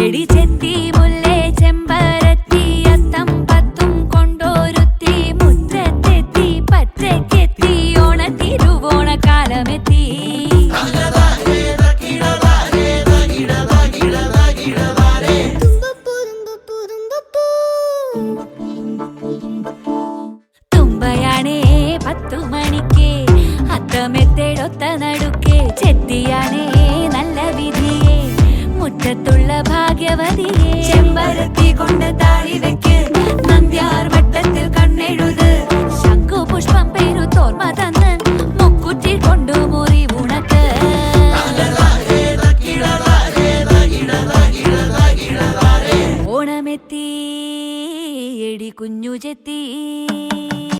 എടി ചെത്തി മുല്ലേ ചെമ്പരത്തി അത്തം പത്തും കൊണ്ടോരുത്തി മുറ്റത്തെത്തി പച്ചക്കെത്തി ഓണത്തിരുവോണ കാലമെത്തി തുമ്പയാണേ 10 മണിക്ക് അത്തമെത്തേടൊത്ത നടുക്കെ ചെത്തിയാണേ നല്ല വിധിയെ മുറ്റത്തുള്ള ഭാഗ്യവതിയെ ചെമ്പരത്തി കൊണ്ട് താഴി വെക്ക് നന്ദ്യാർ വട്ടത്തിൽ കണ്ണെഴുത് ശംഖുപുഷ്പം പേരു തോർമ തന്ന് മുക്കുറ്റി കൊണ്ടു മുറി ഉണക്ക് ഓണമെത്തി എടി കുഞ്ഞു ചെത്തി